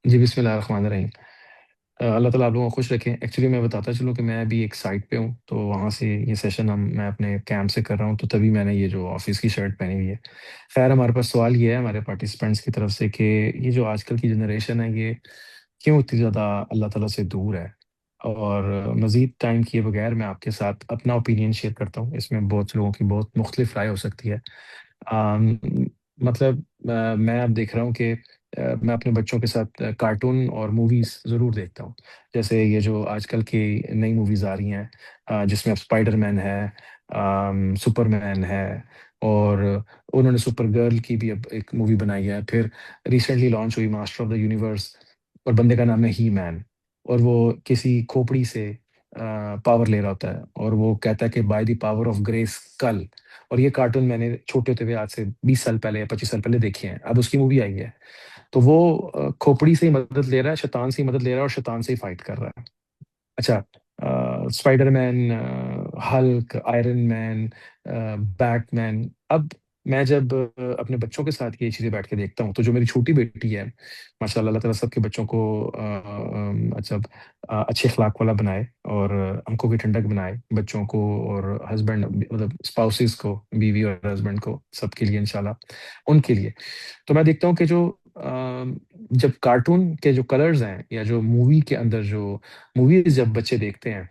جی، بسم اللہ الرحمن الرحیم۔ اللہ تعالیٰ آپ لوگوں کو خوش رکھیں۔ ایکچولی میں بتاتا چلوں کہ میں ابھی ایک سائٹ پہ ہوں، تو وہاں سے یہ سیشن میں اپنے کیمپ سے کر رہا ہوں، تو تبھی میں نے یہ جو آفس کی شرٹ پہنی ہوئی ہے۔ خیر، ہمارے پاس سوال یہ ہے ہمارے پارٹیسپینٹس کی طرف سے کہ یہ جو آج کل کی جنریشن ہے، یہ کیوں اتنی زیادہ اللہ تعالیٰ سے دور ہے؟ اور مزید ٹائم کیے بغیر میں آپ کے ساتھ اپنا اوپینین شیئر کرتا ہوں۔ اس میں بہت سے لوگوں کی بہت مختلف رائے ہو سکتی ہے۔ آم، مطلب میں اب دیکھ رہا ہوں کہ میں اپنے بچوں کے ساتھ کارٹون اور موویز ضرور دیکھتا ہوں۔ جیسے یہ جو آج کل کی نئی موویز آ رہی ہیں، جس میں اب اسپائڈر مین ہے، سپر مین ہے، اور انہوں نے سپر گرل کی بھی اب ایک مووی بنائی ہے۔ پھر ریسنٹلی لانچ ہوئی ماسٹر آف دا یونیورس، اور بندے کا نام ہے ہی مین، اور وہ کسی کھوپڑی سے پاور لے رہا ہوتا ہے، اور وہ کہتا ہے کہ by the power of grace کل۔ اور یہ کارٹون میں نے چھوٹے ہوتے ہوئے آج سے 20 سال پہلے یا 25 سال پہلے دیکھے ہیں، اب اس کی مووی آئی ہے۔ تو وہ کھوپڑی سے ہی مدد لے رہا ہے، شیطان سے ہی مدد لے رہا ہے، اور شیطان سے ہی فائٹ کر رہا ہے۔ اچھا، اسپائڈر مین، ہلک، آئرن مین، بیٹ مین۔ اب میں جب اپنے بچوں کے ساتھ یہ چیزیں بیٹھ کے دیکھتا ہوں، تو جو میری چھوٹی بیٹی ہے، ماشاء اللہ، اللہ تعالیٰ سب کے بچوں کو اچھا اچھے اخلاق والا بنائے، اور آنکھوں کی ٹھنڈک بنائے بچوں کو، اور ہسبینڈ مطلب اسپاؤسز کو، بیوی اور ہسبینڈ کو، سب کے لیے انشاءاللہ، ان کے لیے۔ تو میں دیکھتا ہوں کہ جو جب کارٹون کے جو کلرز ہیں، یا جو مووی کے اندر جو موویز جب بچے دیکھتے ہیں،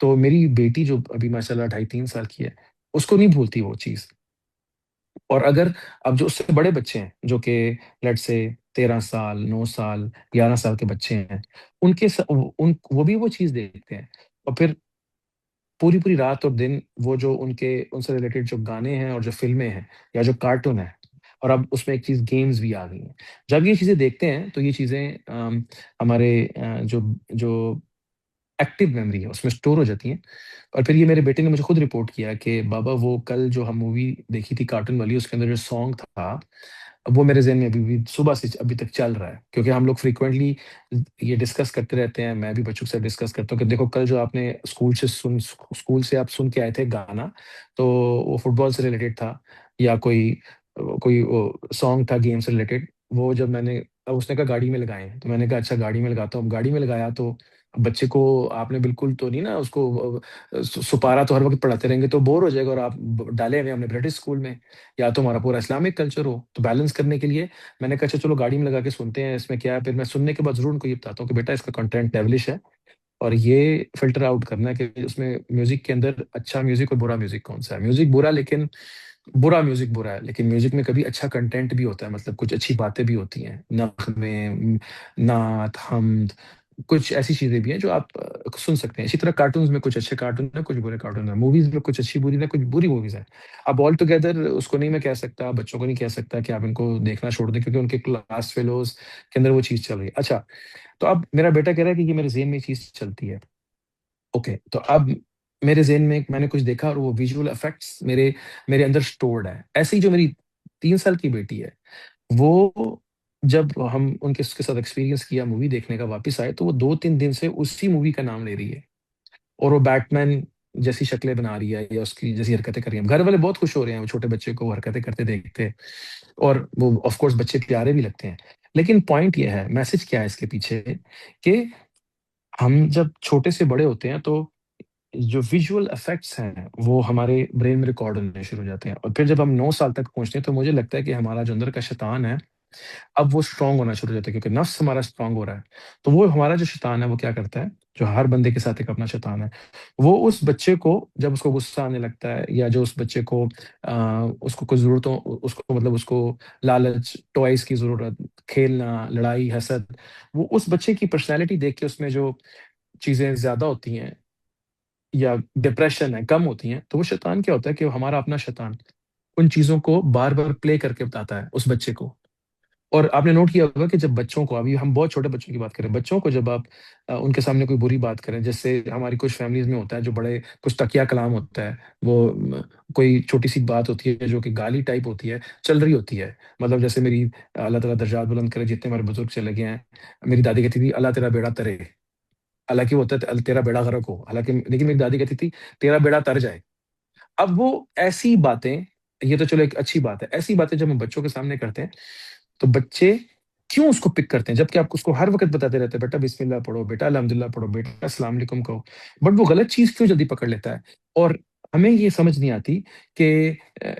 تو میری بیٹی جو ابھی ماشاء اللہ 2.5 3 سال کی ہے، اس کو نہیں بھولتی وہ چیز۔ اور اگر اب جو اس سے بڑے بچے ہیں، جو کہ لیٹ سے 13 سال، 9 سال، 11 سال کے بچے ہیں، ان کے وہ بھی وہ چیز دیکھتے ہیں، اور پھر پوری پوری رات اور دن وہ جو ان سے ریلیٹڈ جو گانے ہیں اور جو فلمیں ہیں یا جو کارٹون ہیں، اور اب اس میں ایک چیز گیمز بھی آ گئی ہیں۔ جب یہ چیزیں دیکھتے ہیں تو یہ چیزیں ہمارے جو ایکٹیو میموری ہے اس میں اسٹور ہو جاتی ہیں۔ اور پھر یہ میرے بیٹے نے مجھے خود رپورٹ کیا کہ بابا، وہ کل جو ہم مووی دیکھی تھی کارٹون والی، اس کے اندر جو سانگ تھا، وہ میرے ذہن میں ابھی بھی صبح سے ابھی تک چل رہا ہے، کیونکہ ہم لوگ فریکوینٹلی یہ ڈسکس کرتے رہتے ہیں۔ میں بھی بچوں سے ڈسکس کرتا ہوں کہ دیکھو، کل جو آپ نے اسکول سے آپ سن کے آئے تھے گانا، تو وہ فٹ بال سے ریلیٹڈ تھا، یا کوئی سانگ تھا گیم سے ریلیٹڈ۔ وہ جب میں نے اب اس نے کہا گاڑی میں لگائیں، تو میں نے کہا اچھا گاڑی میں لگاتا ہوں۔ اب گاڑی میں لگایا تو بچے کو آپ نے بالکل تو نہیں نا اس کو سپارہ تو ہر وقت پڑھاتے رہیں گے تو بور ہو جائے گا، اور آپ ڈالے ہوئے ہم نے برٹش اسکول میں، یا تو ہمارا پورا اسلامک کلچر ہو، تو بیلنس کرنے کے لیے میں نے کہا اچھا چلو گاڑی میں لگا کے سنتے ہیں اس میں کیا ہے۔ پھر میں سننے کے بعد ضرور ان کو یہ بتاتا ہوں کہ بیٹا، اس کا کنٹینٹ ڈیولش ہے، اور یہ فلٹر آؤٹ کرنا ہے کہ اس میں میوزک کے اندر اچھا میوزک اور برا میوزک کون سا ہے۔ میوزک برا، لیکن برا میوزک برا ہے، لیکن میوزک میں کبھی اچھا کنٹینٹ بھی ہوتا ہے، مطلب کچھ اچھی باتیں بھی ہوتی ہیں، نغمے، نعت، حمد، کچھ ایسی چیزیں بھی ہیں جو آپ سن سکتے ہیں۔ اسی طرح کارٹونز میں کچھ اچھے کارٹون ہیں، کچھ برے کارٹون ہیں، موویز میں کچھ اچھی بری ہیں، کچھ بری موویز ہیں۔ اب آل ٹوگیدر اس کو نہیں میں کہہ سکتا، بچوں کو نہیں کہہ سکتا کہ آپ ان کو دیکھنا چھوڑ دیں، کیونکہ ان کے کلاس فیلوز کے اندر وہ چیز چل رہی ہے۔ اچھا، تو اب میرا بیٹا کہہ رہا ہے کہ یہ میرے ذہن میں یہ چیز چلتی ہے۔ اوکے، تو اب میرے ذہن میں میں نے کچھ دیکھا، اور وہ ویژول افیکٹس میرے اندر اسٹورڈ ہے۔ ایسے ہی جو میری 3 سال کی بیٹی ہے، وہ جب ہم اس کے ساتھ ایکسپیرینس کیا مووی دیکھنے کا، واپس آئے، تو وہ 2 3 دن سے اسی مووی کا نام لے رہی ہے، اور وہ بیٹ مین جیسی شکلیں بنا رہی ہے، یا اس کی جیسی حرکتیں کر رہی ہیں۔ گھر والے بہت خوش ہو رہے ہیں وہ چھوٹے بچے کو وہ حرکتیں کرتے دیکھتے ہیں، اور وہ آف کورس بچے پیارے بھی لگتے ہیں۔ لیکن پوائنٹ یہ ہے، میسج کیا ہے اس کے پیچھے، کہ ہم جب چھوٹے سے بڑے ہوتے ہیں، تو جو ویژول افیکٹس ہیں وہ ہمارے برین میں ریکارڈ ہونے شروع ہو جاتے ہیں، اور پھر جب ہم 9 سال تک پہنچتے ہیں، تو مجھے لگتا ہے کہ ہمارا جو اندر کا شیطان ہے، اب وہ اسٹرانگ ہونا شروع ہو جاتا ہے، کیونکہ نفس ہمارا اسٹرانگ ہو رہا ہے۔ تو وہ ہمارا جو شیطان ہے وہ کیا کرتا ہے، جو ہر بندے کے ساتھ ایک اپنا شیطان ہے، وہ اس بچے کو جب اس کو غصہ آنے لگتا ہے، یا جو اس بچے کو اس کو کچھ ضرورتوں، اس کو مطلب اس کو لالچ، ٹوائز کی ضرورت، کھیلنا، لڑائی، حسد، وہ اس بچے کی پرسنالٹی دیکھ کے اس میں جو چیزیں زیادہ ہوتی ہیں، یا ڈپریشن ہے کم ہوتی ہیں، تو وہ شیطان کیا ہوتا ہے، کہ ہمارا اپنا شیطان ان چیزوں کو بار بار پلے کر کے بتاتا ہے اس بچے کو۔ اور آپ نے نوٹ کیا ہوگا کہ جب بچوں کو، ابھی ہم بہت چھوٹے بچوں کی بات کریں، بچوں کو جب آپ ان کے سامنے کوئی بری بات کریں، جیسے ہماری کچھ فیملیز میں ہوتا ہے، جو بڑے کچھ تکیہ کلام ہوتا ہے، وہ کوئی چھوٹی سی بات ہوتی ہے جو کہ گالی ٹائپ ہوتی ہے، چل رہی ہوتی ہے، مطلب جیسے میری اللہ تعالیٰ درجات بلند کرے، جتنے ہمارے بزرگ چلے گئے ہیں، میری دادی کہتی تھی اللہ تیرا بیڑا ترے، حالانکہ وہ ہوتا ہے تیرا بیڑا غرق ہو، حالانکہ لیکن میری دادی کہتی تھی تیرا بیڑا تر جائے۔ اب وہ ایسی باتیں، یہ تو چلو ایک اچھی بات ہے، ایسی باتیں جب ہم بچوں کے سامنے کرتے ہیں، تو بچے کیوں اس کو پک کرتے ہیں جبکہ آپ اس کو ہر وقت بتاتے رہتے ہیں بیٹا بسم اللہ پڑھو، بیٹا الحمدللہ پڑھو، بیٹا السلام علیکم کہو، بٹ وہ غلط چیز کیوں جلدی پکڑ لیتا ہے؟ اور ہمیں یہ سمجھ نہیں آتی کہ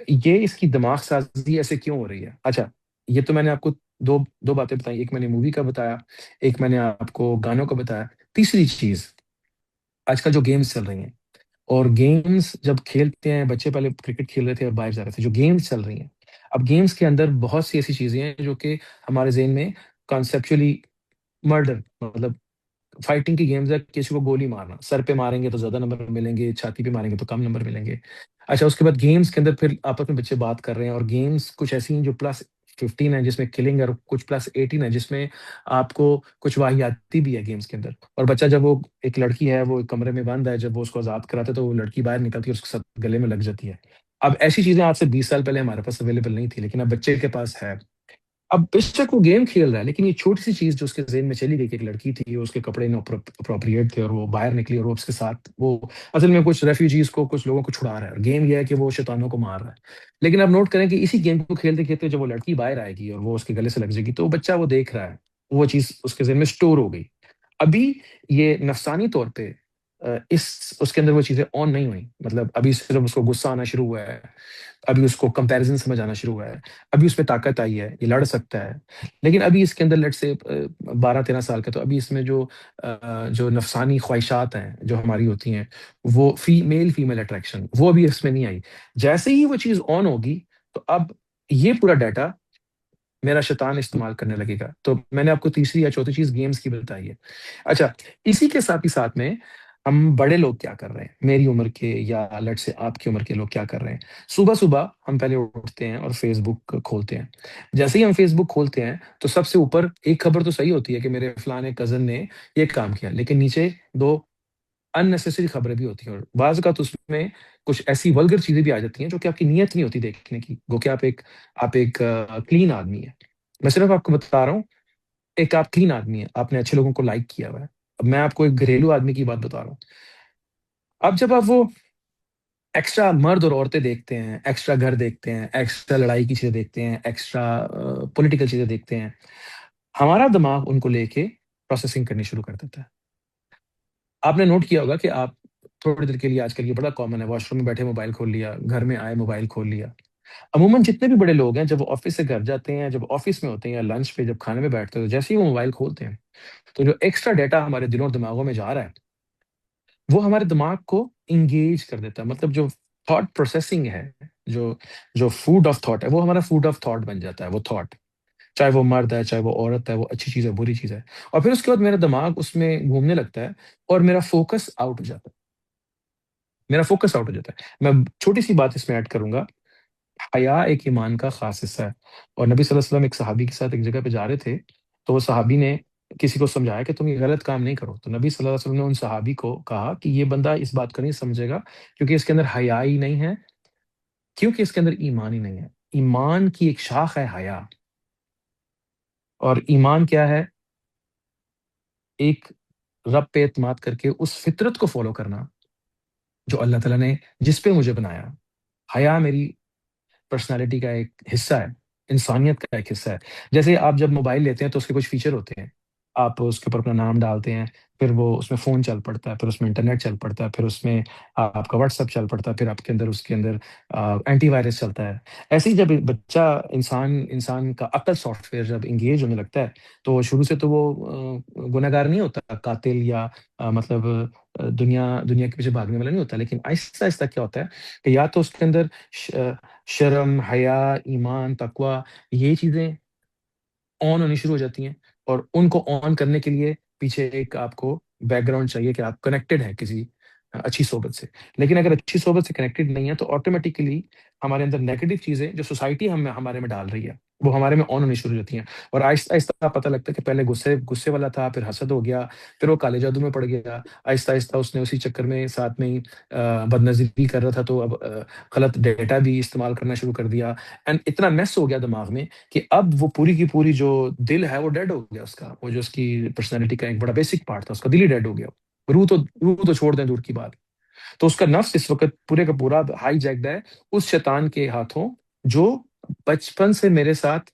یہ اس کی دماغ سازی ایسے کیوں ہو رہی ہے؟ اچھا، یہ تو میں نے آپ کو دو دو باتیں بتائی، ایک میں نے مووی کا بتایا، ایک میں نے آپ کو گانوں کا بتایا۔ تیسری چیز، آج کل جو گیمز چل رہی ہیں، اور گیمز جب کھیلتے ہیں بچے، پہلے کرکٹ کھیل رہے تھے اور باہر جا رہے تھے، جو گیمز چل رہی ہیں، اب گیمز کے اندر بہت سی ایسی چیزیں ہیں جو کہ ہمارے ذہن میں کانسیپچولی مرڈر، مطلب فائٹنگ کی گیمز ہے، کسی کو گولی مارنا، سر پہ ماریں گے تو زیادہ نمبر ملیں گے، چھاتی پہ ماریں گے تو کم نمبر ملیں گے۔ اچھا، اس کے بعد گیمز کے اندر پھر آپس میں بچے بات کر رہے ہیں، اور گیمز کچھ ایسی ہیں جو +15 ہے جس میں کلنگ، اور کچھ +18 ہے جس میں آپ کو کچھ واحیاتی بھی ہے گیمز کے اندر۔ اور بچہ جب وہ ایک لڑکی ہے، وہ ایک کمرے میں بند ہے، جب وہ اس کو آزاد کراتے تو وہ لڑکی باہر نکلتی ہے، اس کے ساتھ گلے میں لگ جاتی ہے۔ اب ایسی چیزیں آج سے 20 سال پہلے ہمارے پاس اویلیبل نہیں تھی، لیکن اب بچے کے پاس ہے۔ اب بے شک وہ گیم کھیل رہا ہے، لیکن یہ چھوٹی سی چیز جو اس کے ذہن میں چلی گئی کہ ایک لڑکی تھی، اس کے کپڑے اپروپریٹ تھے، اور وہ باہر نکلی، اور وہ اس کے ساتھ وہ اصل میں کچھ ریفیوجیز کو، کچھ لوگوں کو چھڑا رہا ہے، اور گیم یہ ہے کہ وہ شیطانوں کو مار رہا ہے۔ لیکن اب نوٹ کریں کہ اسی گیم کو کھیلتے کھیلتے جب وہ لڑکی باہر آئے گی اور وہ اس کے گلے سے لگ جائے گی، تو وہ بچہ وہ دیکھ رہا ہے، وہ چیز اس کے ذہن میں اسٹور ہو گئی۔ ابھی یہ نفسانی طور پہ اس کے اندر وہ چیزیں آن نہیں ہوئی، مطلب ابھی صرف اس کو غصہ آنا شروع ہوا ہے، ابھی اس کو کمپیریزن سمجھ آنا شروع ہوا ہے، ابھی اس میں طاقت آئی ہے، یہ لڑ سکتا ہے۔ لیکن ابھی اس کے اندر لیٹ سے 12-13 سال کا، تو ابھی اس میں جو نفسانی خواہشات ہیں جو ہماری ہوتی ہیں، وہ فیمیل اٹریکشن، وہ ابھی اس میں نہیں آئی۔ جیسے ہی وہ چیز آن ہوگی تو اب یہ پورا ڈیٹا میرا شیطان استعمال کرنے لگے گا۔ تو میں نے آپ کو تیسری یا چوتھی چیز گیمز کی بتائی ہے۔ اچھا، اسی کے ساتھ ہی ساتھ میں ہم بڑے لوگ کیا کر رہے ہیں، میری عمر کے یا لیٹ سے آپ کی عمر کے لوگ کیا کر رہے ہیں؟ صبح صبح ہم پہلے اٹھتے ہیں اور فیس بک کھولتے ہیں۔ جیسے ہی ہم فیس بک کھولتے ہیں تو سب سے اوپر ایک خبر تو صحیح ہوتی ہے کہ میرے فلاں کزن نے یہ کام کیا، لیکن نیچے دو اننیسیسری خبریں بھی ہوتی ہیں، اور بعض اوقات اس میں کچھ ایسی ولگر چیزیں بھی آ جاتی ہیں جو کہ آپ کی نیت نہیں ہوتی دیکھنے کی، گو کہ آپ ایک کلین آدمی ہے۔ میں صرف آپ کو بتا رہا ہوں، ایک آپ کلین آدمی ہے، آپ نے اچھے لوگوں کو لائک کیا ہوا ہے۔ اب میں آپ کو ایک گھریلو آدمی کی بات بتا رہا ہوں۔ اب جب آپ وہ ایکسٹرا مرد اور عورتیں دیکھتے ہیں، ایکسٹرا گھر دیکھتے ہیں، ایکسٹرا لڑائی کی چیزیں دیکھتے ہیں، ایکسٹرا پولیٹیکل چیزیں دیکھتے ہیں، ہمارا دماغ ان کو لے کے پروسیسنگ کرنی شروع کر دیتا ہے۔ آپ نے نوٹ کیا ہوگا کہ آپ تھوڑی دیر کے لیے، آج کل یہ بڑا کامن ہے، واش روم میں بیٹھے موبائل کھول لیا، گھر میں آئے موبائل کھول لیا۔ عموماً جتنے بھی بڑے لوگ ہیں، جب وہ آفس سے گھر جاتے ہیں، جب آفس میں ہوتے ہیں یا لنچ پہ جب کھانے میں بیٹھتے ہیں، تو جیسے ہی وہ موبائل کھولتے ہیں تو جو ایکسٹرا ڈیٹا ہمارے دلوں اور دماغوں میں جا رہا ہے، وہ ہمارے دماغ کو انگیج کر دیتا ہے۔ مطلب جو تھاٹ پروسیسنگ ہے، جو جو فوڈ آف تھاٹ ہے، وہ ہمارا فوڈ آف تھاٹ بن جاتا ہے، وہ تھاٹ، چاہے وہ مرد ہے، چاہے وہ عورت ہے، وہ اچھی چیز ہے، بری چیز ہے۔ اور پھر اس کے بعد میرا دماغ اس میں گھومنے لگتا ہے، اور میرا فوکس آؤٹ ہو جاتا ہے، میرا فوکس آؤٹ ہو جاتا ہے۔ میں چھوٹی سی بات اس میں ایڈ کروں گا، حیا ایک ایمان کا خاص حصہ ہے، اور نبی صلی اللہ علیہ وسلم ایک صحابی کے ساتھ ایک جگہ پہ جا رہے تھے، تو وہ صحابی نے کسی کو سمجھایا کہ تم یہ غلط کام نہیں کرو، تو نبی صلی اللہ علیہ وسلم نے ان صحابی کو کہا کہ یہ بندہ اس بات کو نہیں سمجھے گا کیونکہ اس کے اندر حیا ہی نہیں ہے، کیونکہ اس کے اندر ایمان ہی نہیں ہے۔ ایمان کی ایک شاخ ہے حیا، اور ایمان کیا ہے؟ ایک رب پہ اعتماد کر کے اس فطرت کو فالو کرنا جو اللہ تعالیٰ نے جس پہ مجھے بنایا۔ حیا میری پرسنالٹی کا ایک حصہ ہے، انسانیت کا ایک حصہ ہے۔ جیسے آپ جب موبائل لیتے ہیں تو اس کے کچھ فیچر ہوتے ہیں، آپ اس کے اوپر اپنا نام ڈالتے ہیں، پھر وہ اس میں فون چل پڑتا ہے، پھر اس میں انٹرنیٹ چل پڑتا ہے، پھر اس میں آپ کا واٹس ایپ چل پڑتا ہے، پھر آپ کے اندر اس کے اندر اینٹی وائرس چلتا ہے۔ ایسے ہی جب بچہ، انسان کا عقل سافٹ ویئر جب انگیج ہونے لگتا ہے، تو شروع سے تو وہ گنہگار نہیں ہوتا، قاتل یا مطلب دنیا کے پیچھے بھاگنے والا نہیں ہوتا، لیکن آہستہ آہستہ کیا ہوتا ہے کہ یا تو اس کے اندر شرم، حیا، ایمان، تقوی، یہ چیزیں آن ہونی شروع ہو جاتی ہیں، اور ان کو آن کرنے کے لیے پیچھے ایک آپ کو بیک گراؤنڈ چاہیے کہ آپ کنیکٹڈ ہیں کسی اچھی صحبت سے۔ لیکن اگر اچھی صحبت سے کنیکٹڈ نہیں ہے تو آٹومیٹیکلی ہمارے اندر نیگیٹو چیزیں جو سوسائٹی ہمارے میں ڈال رہی ہے، وہ ہمارے میں آن ہونی شروع ہو جاتی ہیں، اور آہستہ آہستہ پتہ لگتا ہے کہ پہلے غصے والا تھا، پھر حسد ہو گیا، پھر وہ کالے جادو میں پڑ گیا، آہستہ آہستہ اس نے اسی چکر میں ساتھ میں ہی بد نظری بھی کر رہا تھا، تو اب غلط ڈیٹا بھی استعمال کرنا شروع کر دیا، اینڈ اتنا میس ہو گیا دماغ میں کہ اب وہ پوری کی پوری جو دل ہے وہ ڈیڈ ہو گیا اس کا، وہ جو اس کی پرسنالٹی کا ایک بڑا بیسک پارٹ تھا، اس کا دل ہی ڈیڈ ہو گیا۔ روح تو چھوڑ دیں دور کی بات، تو اس کا نفس اس وقت پورے کا پورا ہائی جیکڈ ہے اس شیطان کے ہاتھوں، جو بچپن سے میرے ساتھ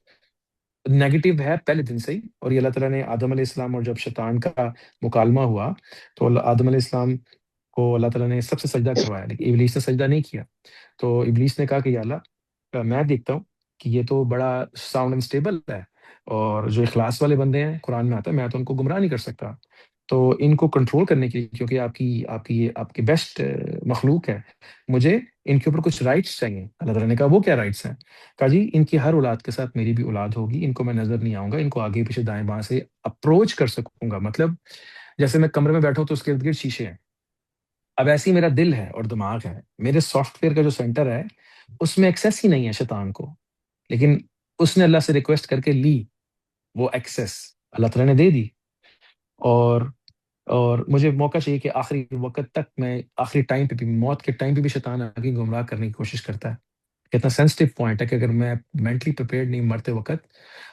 نیگیٹو ہے پہلے دن سے ہی، اور یہ اللہ تعالیٰ نے آدم علیہ السلام اور جب شیطان کا مکالمہ ہوا تو آدم علیہ السلام کو اللہ تعالیٰ نے سب سے سجدہ کروایا، لیکن ابلیس نے سجدہ نہیں کیا۔ تو ابلیس نے کہا کہ یا اللہ میں دیکھتا ہوں کہ یہ تو بڑا ساؤنڈ اینڈ اسٹیبل ہے، اور جو اخلاص والے بندے ہیں قرآن میں آتا ہے میں تو ان کو گمراہ نہیں کر سکتا، تو ان کو کنٹرول کرنے کے لیے، کیونکہ آپ کی بیسٹ مخلوق ہے، مجھے ان کے اوپر کچھ رائٹس چاہیے۔ اللہ تعالیٰ نے کہا وہ کیا رائٹس ہیں؟ کہا جی ان کی ہر اولاد کے ساتھ میری بھی اولاد ہوگی، ان کو میں نظر نہیں آؤں گا، ان کو آگے پیچھے دائیں بائیں سے اپروچ کر سکوں گا، مطلب جیسے میں کمرے میں بیٹھا ہوں تو اس کے ارد گرد شیشے ہیں، اب ایسے ہی میرا دل ہے اور دماغ ہے، میرے سافٹ ویئر کا جو سینٹر ہے اس میں ایکسیس ہی نہیں ہے شیطان کو، لیکن اس نے اللہ سے ریکویسٹ کر کے لی وہ ایکسیس، اللہ تعالیٰ نے دے دی، اور مجھے موقع چاہیے کہ آخری وقت تک میں، آخری ٹائم پہ بھی، موت کے ٹائم پہ بھی شیطان آگے گمراہ کرنے کی کوشش کرتا ہے۔ کتنا سینسٹیو پوائنٹ ہے کہ اگر میں مینٹلی پریپیئرڈ نہیں مرتے وقت،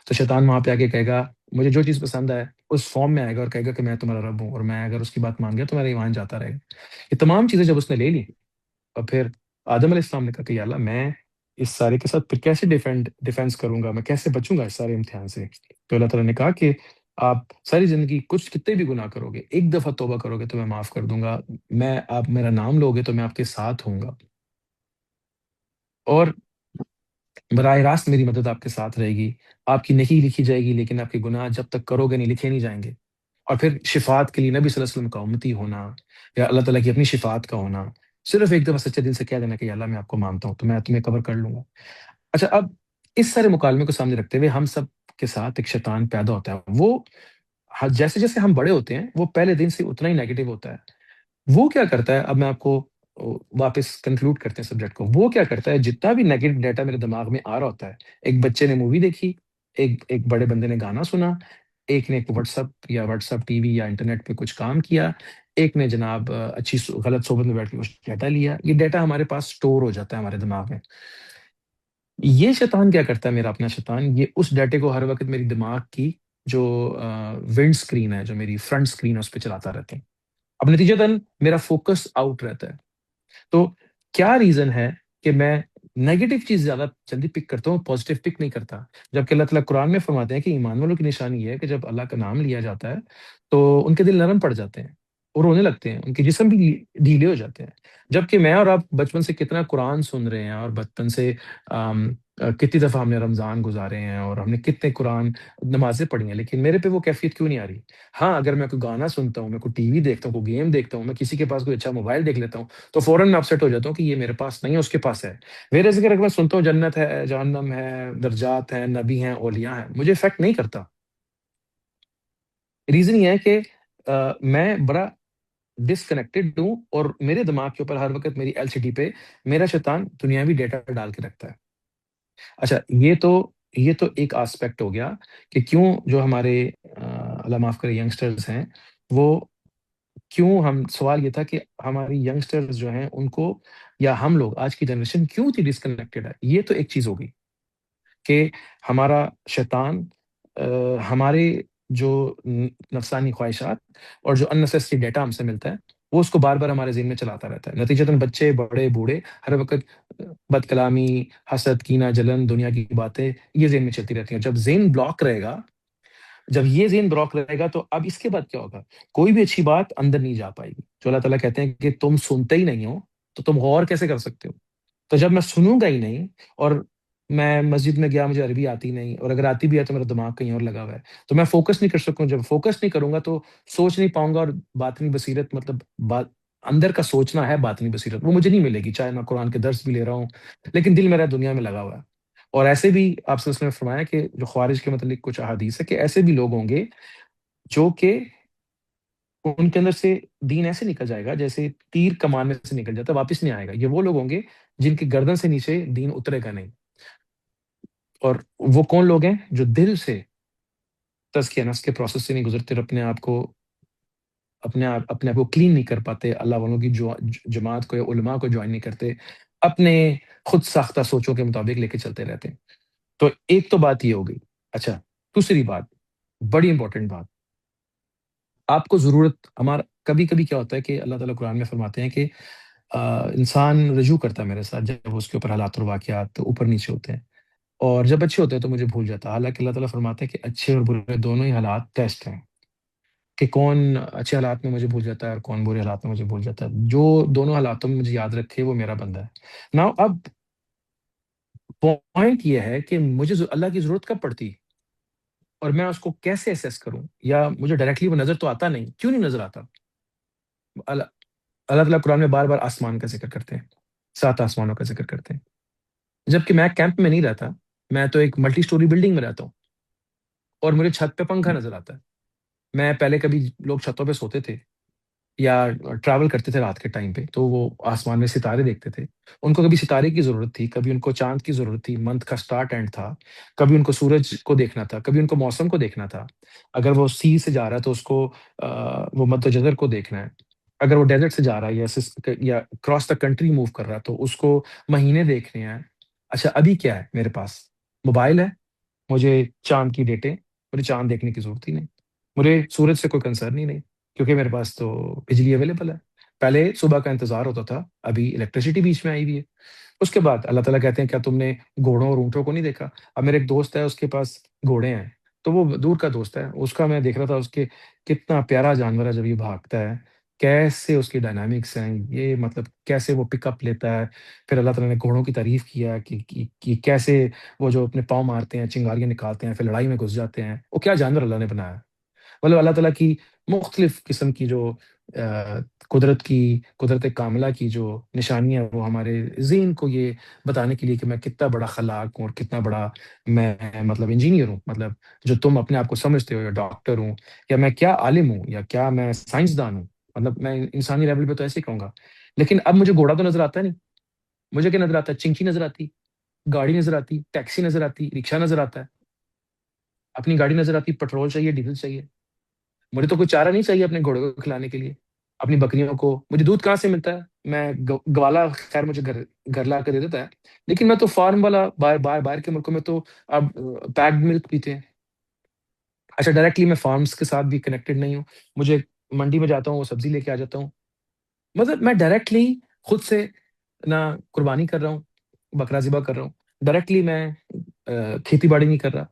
تو شیطان وہاں پہ آ کے کہے گا مجھے جو چیز پسند ہے اس فارم میں آئے گا اور کہے گا کہ میں تمہارا رب ہوں، اور میں اگر اس کی بات مان گیا تو میرا ایمان جاتا رہے گا۔ یہ تمام چیزیں جب اس نے لے لی، اور پھر آدم علیہ السلام نے کہا کہ یا اللہ میں اس سارے کے ساتھ پھر کیسے ڈیفینس کروں گا، میں کیسے بچوں گا اس سارے امتحان سے؟ تو اللہ تعالیٰ نے کہا کہ آپ ساری زندگی کچھ کتنے بھی گناہ کرو گے، ایک دفعہ توبہ کرو گے تو میں معاف کر دوں گا، آپ میرا نام لوگے تو میں آپ کے ساتھ ہوں گا، اور براہ راست میری مدد آپ کے ساتھ رہے گی، آپ کی نیکی لکھی جائے گی لیکن آپ کے گناہ جب تک کرو گے نہیں لکھے نہیں جائیں گے۔ اور پھر شفاعت کے لیے نبی صلی اللہ علیہ وسلم کا امتی ہونا، یا اللہ تعالیٰ کی اپنی شفاعت کا ہونا، صرف ایک دفعہ سچے دل سے کہہ دینا کہ یا اللہ میں آپ کو مانتا ہوں تو میں تمہیں کور کر لوں گا۔ اچھا، اب اس سارے مکالمے کو سامنے رکھتے ہوئے ہم سب کے ساتھ ایک شیطان پیدا ہوتا ہے، وہ جیسے جیسے ہم بڑے ہوتے ہیں وہ پہلے دن سے اتنا ہی نیگیٹو ہوتا ہے۔ وہ کیا کرتا ہے، اب میں آپ کو واپس کنکلوڈ کرتے ہیں سبجیکٹ کو، وہ کیا کرتا ہے جتنا بھی نیگیٹو ڈیٹا میرے دماغ میں آ رہا ہوتا ہے، ایک بچے نے مووی دیکھی، ایک بڑے بندے نے گانا سنا، ایک نے واٹس ایپ ٹی وی یا انٹرنیٹ پہ کچھ کام کیا، ایک نے جناب اچھی غلط صحبت میں بیٹھ کے کچھ ڈیٹا لیا، یہ ڈیٹا ہمارے پاس سٹور ہو جاتا ہے ہمارے دماغ میں۔ یہ شیطان کیا کرتا ہے، میرا اپنا شیطان، یہ اس ڈیٹے کو ہر وقت میری دماغ کی جو ونڈ اسکرین ہے، جو میری فرنٹ اسکرین ہے، اس پہ چلاتا رہتا ہے۔ اب نتیجتاً میرا فوکس آؤٹ رہتا ہے۔ تو کیا ریزن ہے کہ میں نیگیٹو چیز زیادہ جلدی پک کرتا ہوں، پازیٹیو پک نہیں کرتا؟ جبکہ اللہ تعالیٰ قرآن میں فرماتے ہیں کہ ایمان والوں کی نشانی یہ ہے کہ جب اللہ کا نام لیا جاتا ہے تو ان کے دل نرم پڑ جاتے ہیں اور رونے لگتے ہیں، ان کے جسم بھی ڈھیلے ہو جاتے ہیں۔ جبکہ میں اور آپ بچپن سے کتنا قرآن سن رہے ہیں، اور بچپن سے کتنی دفعہ ہم نے رمضان گزارے ہیں، اور ہم نے کتنے قرآن نمازیں پڑھی ہیں، لیکن میرے پہ وہ کیفیت کیوں نہیں آ رہی؟ ہاں، اگر میں کوئی گانا سنتا ہوں، میں کوئی ٹی وی دیکھتا ہوں، کوئی گیم دیکھتا ہوں، میں کسی کے پاس کوئی اچھا موبائل دیکھ لیتا ہوں، تو فوراً میں اپسیٹ ہو جاتا ہوں کہ یہ میرے پاس نہیں ہے، اس کے پاس ہے۔ میرے ذکر اگر میں سنتا ہوں جنت ہے، جہنم ہے، درجات ہیں، نبی ہیں، اولیاء ہیں، مجھے افیکٹ نہیں کرتا۔ ریزن یہ ہے کہ میں بڑا ڈسکنیکٹڈ ہوں، اور میرے دماغ کے اوپر ہر وقت میری ایل سی ڈی پہ میرا شیطان دنیاوی ڈیٹا ڈال کے رکھتا ہے۔ اچھا، یہ تو ایک آسپیکٹ ہو گیا کہ کیوں جو ہمارے اللہ معاف کرے ینگسٹرز ہیں، وہ کیوں، ہم سوال یہ تھا کہ ہماری ینگسٹرز جو ہیں ان کو، یا ہم لوگ آج کی جنریشن کیوں اتنی ڈسکنیکٹڈ ہے؟ یہ تو ایک چیز ہوگی کہ ہمارا شیطان ہمارے جو نفسانی خواہشات اور جو اننیسیسری ڈیٹا ہم سے ملتا ہے، وہ اس کو بار بار ہمارے ذہن میں چلاتا رہتا ہے، نتیجتاً بچے بڑے بوڑھے ہر وقت بد کلامی، حسد، کینہ، جلن، دنیا کی باتیں یہ ذہن میں چلتی رہتی ہیں۔ جب ذہن بلاک رہے گا، جب یہ ذہن بلاک رہے گا تو اب اس کے بعد کیا ہوگا؟ کوئی بھی اچھی بات اندر نہیں جا پائے گی۔ جو اللہ تعالیٰ کہتے ہیں کہ تم سنتے ہی نہیں ہو تو تم غور کیسے کر سکتے ہو؟ تو جب میں سنوں گا ہی نہیں، اور میں مسجد میں گیا مجھے عربی آتی نہیں، اور اگر آتی بھی ہے تو میرا دماغ کہیں اور لگا ہوا ہے، تو میں فوکس نہیں کر سکوں۔ جب فوکس نہیں کروں گا تو سوچ نہیں پاؤں گا، اور باطنی بصیرت، مطلب بات اندر کا سوچنا ہے، باطنی بصیرت وہ مجھے نہیں ملے گی، چاہے میں قرآن کے درس بھی لے رہا ہوں، لیکن دل میرا دنیا میں لگا ہوا ہے۔ اور ایسے بھی آپ صلی اللہ علیہ وسلم نے فرمایا کہ جو خوارج کے متعلق کچھ احادیث ہے کہ ایسے بھی لوگ ہوں گے جو کہ ان کے اندر سے دین ایسے نکل جائے گا جیسے تیر کمان میں سے نکل جاتا ہے، واپس نہیں آئے گا۔ یہ وہ لوگ ہوں گے جن کی گردن سے نیچے دین اترے گا نہیں۔ اور وہ کون لوگ ہیں؟ جو دل سے تزکیہ نفس کے پروسیس سے نہیں گزرتے، اور اپنے آپ کو کلین نہیں کر پاتے، اللہ والوں کی جماعت کو یا علماء کو جوائن نہیں کرتے، اپنے خود ساختہ سوچوں کے مطابق لے کے چلتے رہتے ہیں۔ تو ایک تو بات یہ ہو گئی۔ اچھا، دوسری بات، بڑی امپورٹنٹ بات، آپ کو ضرورت، ہمارا کبھی کبھی کیا ہوتا ہے کہ اللہ تعالیٰ قرآن میں فرماتے ہیں کہ انسان رجوع کرتا ہے میرے ساتھ جب اس کے اوپر حالات اور واقعات اوپر نیچے ہوتے ہیں، اور جب اچھے ہوتے ہیں تو مجھے بھول جاتا ہے، حالانکہ اللہ تعالیٰ فرماتے ہیں کہ اچھے اور برے دونوں ہی حالات ٹیسٹ ہیں، کہ کون اچھے حالات میں مجھے بھول جاتا ہے اور کون برے حالات میں مجھے بھول جاتا ہے، جو دونوں حالاتوں میں مجھے یاد رکھے وہ میرا بندہ ہے نا۔ اب پوائنٹ یہ ہے کہ مجھے اللہ کی ضرورت کب پڑتی اور میں اس کو کیسے اسیس کروں، یا مجھے ڈائریکٹلی وہ نظر تو آتا نہیں، کیوں نہیں نظر آتا؟ اللہ اللہ تعالیٰ قرآن میں بار بار آسمان کا ذکر کرتے ہیں، 7 آسمانوں کا ذکر کرتے ہیں، جبکہ میں کیمپ میں نہیں رہتا، میں تو ایک ملٹی سٹوری بلڈنگ میں رہتا ہوں، اور مجھے چھت پہ پنکھا نظر آتا ہے۔ میں پہلے کبھی لوگ چھتوں پہ سوتے تھے یا ٹریول کرتے تھے رات کے ٹائم پہ، تو وہ آسمان میں ستارے دیکھتے تھے، ان کو کبھی ستارے کی ضرورت تھی، کبھی ان کو چاند کی ضرورت تھی، منتھ کا سٹارٹ اینڈ تھا، کبھی ان کو سورج کو دیکھنا تھا، کبھی ان کو موسم کو دیکھنا تھا، اگر وہ سی سے جا رہا ہے تو اس کو وہ مد جزر کو دیکھنا ہے، اگر وہ ڈیزرٹ سے جا رہا ہے یا کراس دا کنٹری موو کر رہا ہے تو اس کو مہینے دیکھنے ہیں۔ اچھا ابھی کیا ہے میرے پاس؟ موبائل ہے، مجھے چاند کی ڈیٹیں، مجھے چاند دیکھنے کی ضرورت ہی نہیں، مجھے سورج سے کوئی کنسرن ہی نہیں، کیونکہ میرے پاس تو بجلی اویلیبل ہے۔ پہلے صبح کا انتظار ہوتا تھا، ابھی الیکٹریسٹی بیچ میں آئی ہوئی ہے۔ اس کے بعد اللہ تعالیٰ کہتے ہیں کیا تم نے گھوڑوں اور اونٹوں کو نہیں دیکھا؟ اب میرے ایک دوست ہے، اس کے پاس گھوڑے ہیں، تو وہ دور کا دوست ہے، اس کا میں دیکھ رہا تھا، اس کے کتنا پیارا جانور ہے جب یہ بھاگتا ہے، کیسے اس کی ڈائنامکس ہیں، یہ مطلب کیسے وہ پک اپ لیتا ہے۔ پھر اللہ تعالیٰ نے گھوڑوں کی تعریف کیا کہ کیسے وہ جو اپنے پاؤں مارتے ہیں، چنگاریاں نکالتے ہیں، پھر لڑائی میں گھس جاتے ہیں، وہ کیا جانور اللہ نے بنایا۔ مطلب اللہ تعالیٰ کی مختلف قسم کی جو قدرت کاملہ کی جو نشانیاں ہیں، وہ ہمارے ذہن کو یہ بتانے کے لیے کہ میں کتنا بڑا خلاق ہوں اور کتنا بڑا میں مطلب انجینئر ہوں، مطلب جو تم اپنے آپ کو سمجھتے ہو، یا ڈاکٹر ہوں، یا میں کیا عالم ہوں، یا کیا میں سائنسدان ہوں، مطلب میں انسانی لیول پہ تو ایسے ہی کہوں گا۔ لیکن اب مجھے گھوڑا تو نظر آتا نہیں، مجھے کیا نظر آتا ہے؟ چنکی نظر آتی، گاڑی نظر آتی، ٹیکسی نظر آتی، رکشا نظر آتا ہے، اپنی گاڑی نظر آتی، پیٹرول چاہیے، ڈیزل چاہیے، مجھے تو کوئی چارہ نہیں چاہیے اپنے گھوڑے کو کھلانے کے لیے، اپنی بکریوں کو مجھے دودھ کہاں سے ملتا ہے؟ میں گوالا خیر مجھے گھر لا کے دے دیتا ہے، لیکن میں تو فارم والا باہر باہر باہر کے ملکوں میں تو اب پیکڈ ملک پیتے ہیں۔ اچھا ڈائریکٹلی میں فارمز کے ساتھ بھی کنیکٹڈ نہیں ہوں، مجھے منڈی میں جاتا ہوں، وہ سبزی لے کے آ جاتا ہوں، مطلب میں ڈائریکٹلی خود سے نہ قربانی کر رہا ہوں، بکرا ذبح کر رہا ہوں، ڈائریکٹلی میں کھیتی باڑی نہیں کر رہا،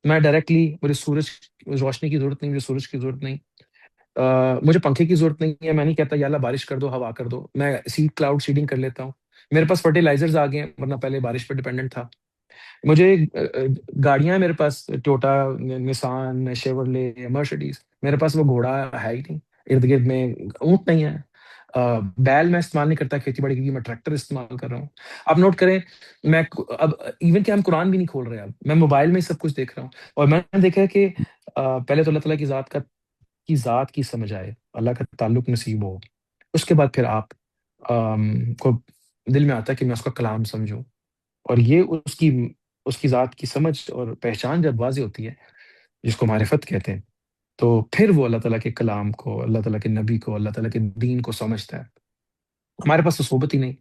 میں ڈائریکٹلی مجھے سورج روشنی کی ضرورت نہیں، مجھے سورج کی ضرورت نہیں، مجھے پنکھے کی ضرورت نہیں ہے، میں نہیں کہتا یا اللہ بارش کر دو، ہوا کر دو، میں سیڈ کلاؤڈ سیڈنگ کر لیتا ہوں، میرے پاس فرٹیلائزرز آ گئے ہیں، ورنہ پہلے بارش پہ ڈیپینڈنٹ تھا۔ مجھے گاڑیاں ہیں میرے پاس، ٹوٹا، نسان، شیورلے، مرسڈیز، میرے پاس وہ گھوڑا ہے ہی نہیں، ارد گرد میں اونٹ نہیں ہے، بیل میں استعمال نہیں کرتا کھیتی باڑی کے لیے، میں ٹریکٹر استعمال کر رہا ہوں۔ آپ نوٹ کریں، میں اب ایون کہ ہم قرآن بھی نہیں کھول رہے، اب میں موبائل میں ہی سب کچھ دیکھ رہا ہوں، اور میں نے دیکھا ہے کہ پہلے تو اللہ تعالیٰ کی ذات کی سمجھ آئے، اللہ کا تعلق نصیب ہو، اس کے بعد پھر آپ کو دل میں آتا ہے کہ میں اس کا کلام سمجھوں، اور یہ اس کی ذات کی سمجھ اور پہچان جب واضح ہوتی ہے، جس کو معرفت کہتے ہیں، تو پھر وہ اللہ تعالیٰ کے کلام کو، اللہ تعالیٰ کے نبی کو، اللہ تعالیٰ کے دین کو سمجھتا ہے۔ ہمارے پاس تو صحبت ہی نہیں،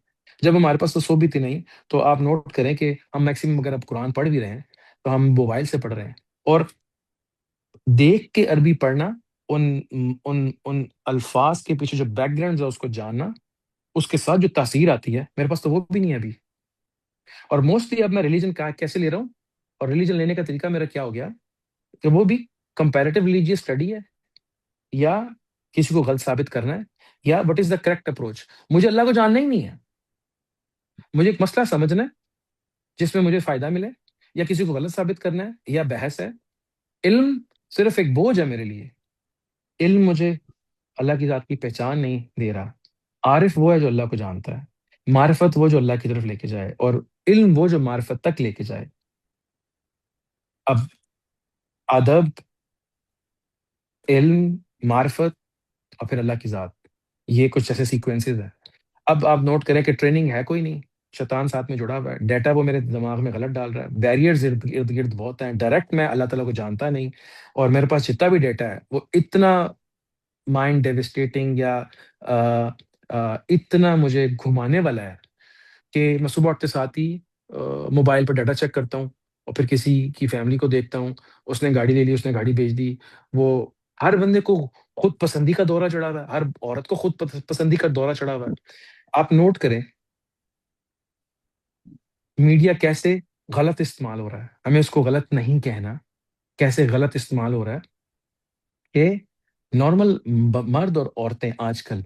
جب ہمارے پاس تو صحبت ہی نہیں، تو آپ نوٹ کریں کہ ہم میکسیمم اگر اب قرآن پڑھ بھی رہے ہیں تو ہم موبائل سے پڑھ رہے ہیں، اور دیکھ کے عربی پڑھنا، ان ان الفاظ کے پیچھے جو بیک گراؤنڈ ہے اس کو جاننا، اس کے ساتھ جو تاثیر آتی ہے، میرے پاس تو وہ بھی نہیں ہے ابھی۔ اور موسٹلی اب میں ریلیجن کیسے لے رہا ہوں، اور ریلیجن لینے کا طریقہ میرا کیا ہو گیا کہ وہ بھی کمپیریٹو ریلیجیس اسٹڈی ہے، یا کسی کو غلط ثابت کرنا ہے، یا what is the correct approach. مجھے اللہ کو جاننا ہی نہیں ہے، مجھے ایک مسئلہ سمجھنا ہے جس میں مجھے فائدہ ملے، یا کسی کو غلط ثابت کرنا ہے، یا بحث ہے۔ علم صرف ایک بوجھ ہے میرے لیے، علم مجھے اللہ کی ذات کی پہچان نہیں دے رہا۔ عارف وہ ہے جو اللہ کو جانتا ہے، معرفت وہ جو اللہ کی طرف لے کے جائے، اور علم وہ جو معرفت تک لے کے جائے۔ اب ادب، علم، معرفت، اور پھر اللہ کی ذات، یہ کچھ ایسے سیکوینسز ہیں۔ اب آپ نوٹ کریں کہ ٹریننگ ہے کوئی نہیں، شیطان ساتھ میں جڑا ہوا ہے، ڈیٹا وہ میرے دماغ میں غلط ڈال رہا ہے، بیریئرز ارد گرد بہت ہیں، ڈائریکٹ میں اللہ تعالیٰ کو جانتا نہیں، اور میرے پاس جتنا بھی ڈیٹا ہے وہ اتنا مائنڈ ڈیوسٹیٹنگ، یا اتنا مجھے گھمانے والا ہے کہ میں صبح اٹھتے ساتھ ہی موبائل پر ڈاٹا چیک کرتا ہوں، اور پھر کسی کی فیملی کو دیکھتا ہوں، اس نے گاڑی لے لی، اس نے گاڑی بیچ دی، وہ ہر بندے کو خود پسندی کا دورہ چڑھا ہوا ہے، ہر عورت کو خود پسندی کا دورہ چڑھا ہوا ہے۔ آپ نوٹ کریں میڈیا کیسے غلط استعمال ہو رہا ہے، ہمیں اس کو غلط نہیں کہنا. کیسے غلط استعمال ہو رہا ہے کہ نارمل مرد اور عورتیں آج کل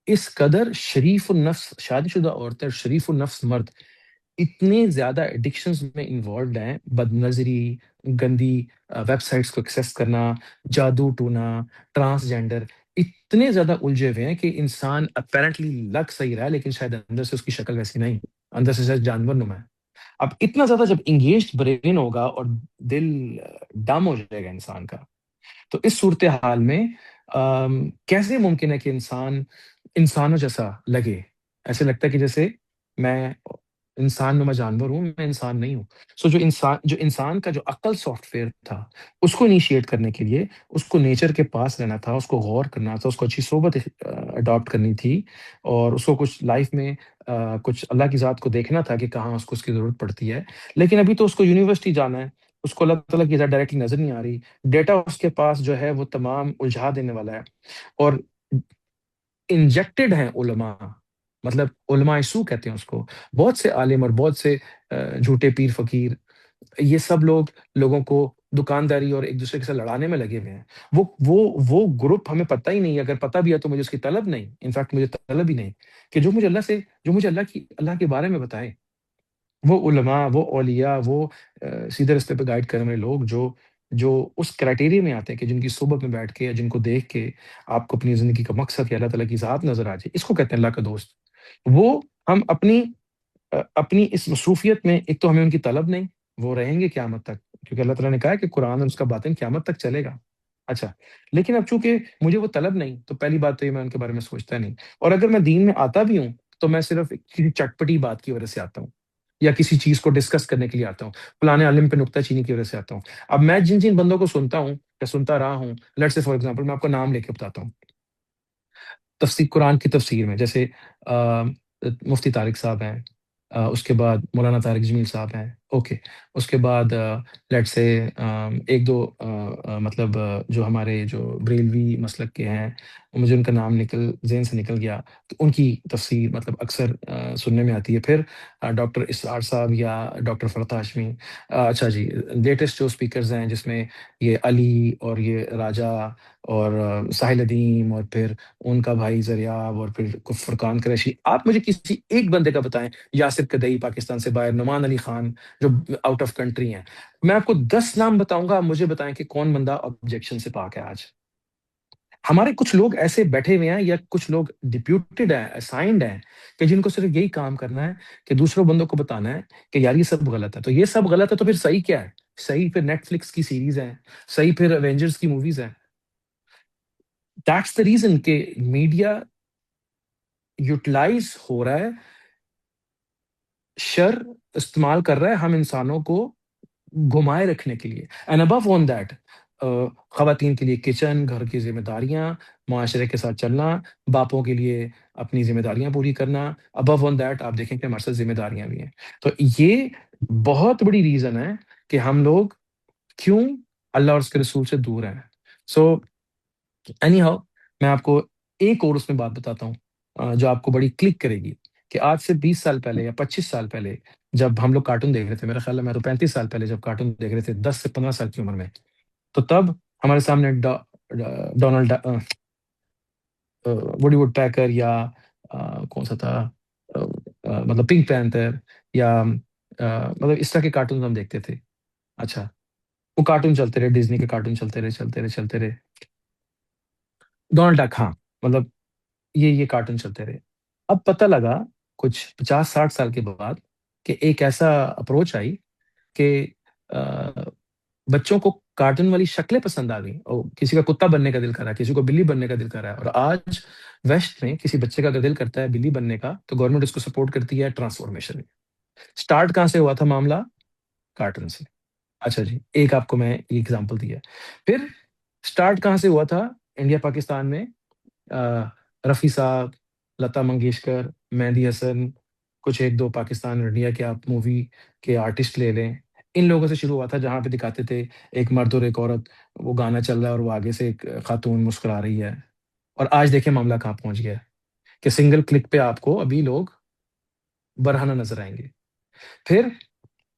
اس قدر شریف النفس شادی شدہ عورتیں اور شریف النفس مرد اتنے زیادہ ایڈکشنز میں انوالوڈ ہیں، بد نظری، گندی ویب سائٹس کو ایکسیس کرنا، جادو ٹونا، ٹرانسجینڈر، اتنے زیادہ الجھے ہوئے ہیں کہ انسان اپیرنٹلی لگ صحیح رہا ہے لیکن شاید اندر سے اس کی شکل ویسی نہیں، اندر سے شاید جانور نما ہے. اب اتنا زیادہ جب انگیجڈ برین ہوگا اور دل ڈم ہو جائے گا انسان کا، تو اس صورتحال میں کیسے ممکن ہے کہ انسان انسانوں جیسا لگے؟ ایسے لگتا ہے کہ جیسے میں انسان نما جانور ہوں، میں انسان نہیں ہوں. سو جو انسان کا جو عقل سافٹ ویئر تھا، اس کو انیشیٹ کرنے کے لیے اس کو نیچر کے پاس رہنا تھا، اس کو غور کرنا تھا، اس کو اچھی صحبت اڈاپٹ کرنی تھی، اور اس کو کچھ لائف میں کچھ اللہ کی ذات کو دیکھنا تھا کہ کہاں اس کو اس کی ضرورت پڑتی ہے. لیکن ابھی تو اس کو یونیورسٹی جانا ہے، اس کو اللہ تعالیٰ کی ذات ڈائریکٹلی نظر نہیں آ رہی. ڈیٹا اس کے پاس جو ہے وہ تمام الجھا دینے والا ہے. اور انجیکٹڈ ہیں علماء، مطلب علماء سو کہتے ہیں اس کو، بہت سے عالم اور بہت سے جھوٹے پیر فقیر، یہ سب لوگ لوگوں کو دکانداری اور ایک دوسرے کے ساتھ لڑانے میں لگے ہوئے ہیں. وہ گروپ ہمیں پتہ ہی نہیں، اگر پتہ بھی ہے تو مجھے اس کی طلب نہیں، انفیکٹ مجھے طلب ہی نہیں کہ جو مجھے اللہ کے بارے میں بتائے. وہ علماء، وہ اولیاء، وہ سیدھے رستے پہ گائیڈ کرنے والے لوگ جو اس کرائٹیریا میں آتے ہیں کہ جن کی صحبت میں بیٹھ کے یا جن کو دیکھ کے آپ کو اپنی زندگی کا مقصد یا اللہ تعالیٰ کی ذات نظر آ جائے، اس کو کہتے ہیں اللہ کا دوست. وہ ہم اپنی اس مصروفیت میں، ایک تو ہمیں ان کی طلب نہیں، وہ رہیں گے قیامت تک، کیونکہ اللہ تعالیٰ نے کہا ہے کہ قرآن اور اس کا باطن قیامت تک چلے گا. اچھا، لیکن اب چونکہ مجھے وہ طلب نہیں، تو پہلی بات تو یہ میں ان کے بارے میں سوچتا نہیں. اور اگر میں دین میں آتا بھی ہوں تو میں صرف کسی چٹپٹی بات کی وجہ سے آتا ہوں، یا کسی چیز کو ڈسکس کرنے کے لیے آتا ہوں، فلانے عالم پہ نکتہ چینی کی وجہ سے آتا ہوں. اب میں جن جن بندوں کو سنتا ہوں یا سنتا رہا ہوں، لیٹ سے فار ایگزامپل میں آپ کو نام لے کے بتاتا ہوں. تفسیر قرآن کی تفسیر میں جیسے مفتی طارق صاحب ہیں، اس کے بعد مولانا طارق جمیل صاحب ہیں، اوکے. اس کے بعد لیٹ سے ایک دو مطلب جو ہمارے جو بریلوی مسلک کے ہیں، مجھے ان کا نام ذہن سے نکل گیا، تو ان کی تفسیر مطلب اکثر سننے میں آتی ہے. پھر ڈاکٹر اسرار صاحب یا ڈاکٹر فرحت ہاشمی. اچھا جی، لیٹسٹ جو اسپیکرز ہیں جس میں یہ علی اور یہ راجہ اور ساحل ادیم اور پھر ان کا بھائی زریاب اور پھر فرقان قریشی، آپ مجھے کسی ایک بندے کا بتائیں. یاسر کدئی پاکستان سے باہر، نعمان علی خان جو آؤٹ آف کنٹری ہیں. میں آپ کو 10 نام بتاؤں گا، آپ مجھے بتائیں کہ کون بندہ آبجیکشن سے پاک ہے آج. ہمارے کچھ لوگ ایسے بیٹھے ہوئے ہیں یا کچھ لوگ ڈپیوٹڈ ہیں، اسائنڈ ہیں، کہ جن کو صرف یہی کام کرنا ہے کہ دوسروں بندوں کو بتانا ہے کہ یار یہ سب غلط ہے. تو یہ سب غلط ہے تو پھر صحیح کیا ہے؟ صحیح پھر نیٹ فلکس کی سیریز ہیں، صحیح پھر ایونجرز کی موویز ہیں. دیٹس دا ریزن کہ میڈیا یوٹیلائز ہو رہا ہے، شر استعمال کر رہا ہے ہم انسانوں کو گھمائے رکھنے کے لیے. اینڈ ابو آن دیٹ، خواتین کے لیے کچن، گھر کی ذمہ داریاں، معاشرے کے ساتھ چلنا، باپوں کے لیے اپنی ذمہ داریاں پوری کرنا. ابو آن دیٹ آپ دیکھیں کہ ہمارے ساتھ ذمہ داریاں بھی ہیں. تو یہ بہت بڑی ریزن ہے کہ ہم لوگ کیوں اللہ اور اس کے رسول سے دور ہیں. سو اینی ہاؤ، میں آپ کو ایک اور اس میں بات بتاتا ہوں جو آپ کو بڑی کلک کرے گی. کہ آج سے 20 سال پہلے یا 25 سال پہلے جب ہم لوگ کارٹون دیکھ رہے تھے، میرا خیال ہے میں تو 35 سال پہلے جب کارٹون دیکھ رہے تھے 10 سے 15 سال کی عمر میں، تو تب ہمارے سامنے ڈونلڈ وڈی وڈ پیکر یا کون سا تھا، مطلب پنک پینتھر یا مطلب اس طرح کے کارٹون ہم دیکھتے تھے. اچھا، وہ کارٹون چلتے رہے، ڈزنی کے کارٹون چلتے رہے. ڈونلڈ ڈک، ہاں، مطلب یہ کارٹون چلتے رہے. اب پتہ لگا کچھ 50 60 سال کے بعد کہ ایک ایسا اپروچ آئی کہ بچوں کو کارٹون والی شکلیں پسند آ گئی، اور کسی کا کتا بننے کا دل کر رہا ہے، کسی کو بلی بننے کا دل کر رہا ہے. اور آج ویسٹ میں کسی بچے کا اگر دل کرتا ہے بلی بننے کا تو گورنمنٹ اس کو سپورٹ کرتی ہے ٹرانسفارمیشن میں. سٹارٹ کہاں سے ہوا تھا معاملہ؟ کارٹون سے. اچھا جی، ایک آپ کو میں یہ اگزامپل دیا. پھر سٹارٹ کہاں سے ہوا تھا؟ انڈیا پاکستان میں رفیع صاحب، لتا منگیشکر، مہندی حسن، کچھ ایک دو پاکستان اور انڈیا کے آپ مووی کے آرٹسٹ لے لیں. ان لوگوں سے شروع ہوا تھا جہاں پہ دکھاتے تھے ایک مرد اور ایک عورت، وہ گانا چل رہا ہے اور وہ آگے سے ایک خاتون مسکرا رہی ہے. اور آج دیکھیں معاملہ کہاں پہنچ گیا ہے کہ سنگل کلک پہ آپ کو ابھی لوگ برہنہ نظر آئیں گے. پھر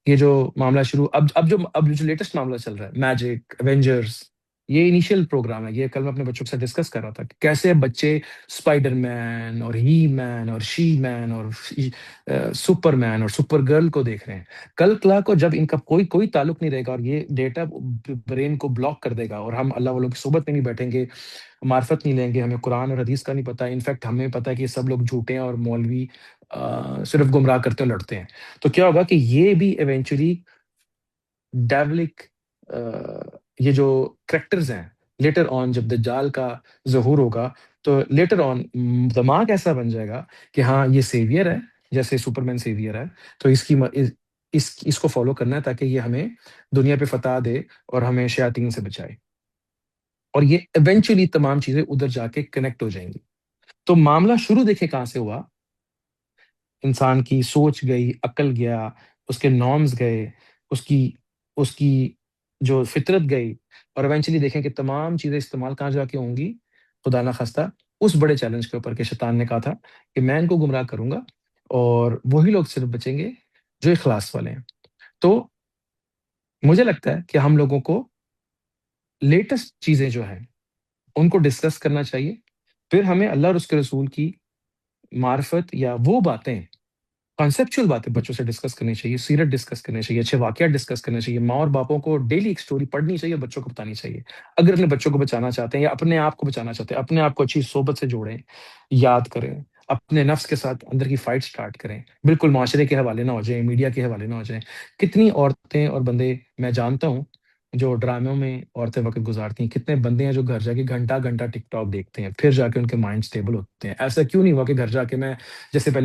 یہ جو معاملہ شروع اب جو لیٹسٹ معاملہ چل رہا ہے، میجک ایونجرس، یہ انیشیل پروگرام ہے. یہ کل میں اپنے بچوں کے ساتھ ڈسکس کر رہا تھا کہ کیسے بچے اسپائڈر مین اور ہی مین اور شی مین اور سپر مین اور سپر گرل کو دیکھ رہے ہیں. کل کلا کو جب ان کا کوئی کوئی تعلق نہیں رہے گا اور یہ ڈیٹا برین کو بلاک کر دے گا اور ہم اللہ والوں کی صحبت میں نہیں بیٹھیں گے، معرفت نہیں لیں گے، ہمیں قرآن اور حدیث کا نہیں پتا. انفیکٹ ہمیں پتا ہے کہ یہ سب لوگ جھوٹے ہیں اور مولوی صرف گمراہ کرتے اور لڑتے ہیں. تو کیا ہوگا کہ یہ بھی ایونچولی ڈیولک یہ جو کریکٹرز ہیں، لیٹر آن جب دجال کا ظہور ہوگا تو لیٹر آن دماغ ایسا بن جائے گا کہ ہاں یہ سیویئر ہے، جیسے سپرمین سیویئر ہے، تو اس کو فالو کرنا ہے تاکہ یہ ہمیں دنیا پہ فتح دے اور ہمیں شیاطین سے بچائے. اور یہ ایونچولی تمام چیزیں ادھر جا کے کنیکٹ ہو جائیں گی. تو معاملہ شروع دیکھے کہاں سے ہوا. انسان کی سوچ گئی، عقل گیا، اس کے نارمز گئے، اس کی جو فطرت گئی، اور ایونچولی دیکھیں کہ تمام چیزیں استعمال کہاں جا کے ہوں گی، خدا نہ خواستہ اس بڑے چیلنج کے اوپر کہ شیطان نے کہا تھا کہ میں ان کو گمراہ کروں گا اور وہی لوگ صرف بچیں گے جو اخلاص والے ہیں. تو مجھے لگتا ہے کہ ہم لوگوں کو لیٹسٹ چیزیں جو ہیں ان کو ڈسکس کرنا چاہیے. پھر ہمیں اللہ اور اس کے رسول کی معرفت یا وہ باتیں، کانسیپچل باتیں بچوں سے ڈسکس کرنی چاہیے، سیرت ڈسکس کرنی چاہیے، اچھے واقعات ڈسکس کرنے چاہیے. ماں اور باپوں کو ڈیلی ایک سٹوری پڑھنی چاہیے، بچوں کو بتانی چاہیے. اگر اپنے بچوں کو بچانا چاہتے ہیں یا اپنے آپ کو بچانا چاہتے ہیں، اپنے آپ کو اچھی صحبت سے جوڑیں، یاد کریں، اپنے نفس کے ساتھ اندر کی فائٹ سٹارٹ کریں. بالکل معاشرے کے حوالے نہ ہو جائیں، میڈیا کے حوالے نہ ہو جائیں. کتنی عورتیں اور بندے میں جانتا ہوں جو ڈراموں میں عورتیں وقت گزارتی ہیں، کتنے بندے ہیں جو گھر جا کے گھنٹہ گھنٹہ ٹک ٹاک دیکھتے ہیں، پھر جا کے ان کے مائنڈ سٹیبل ہوتے ہیں. ایسا کیوں نہیں ہوا کہ گھر جا کے میں جیسے پہلے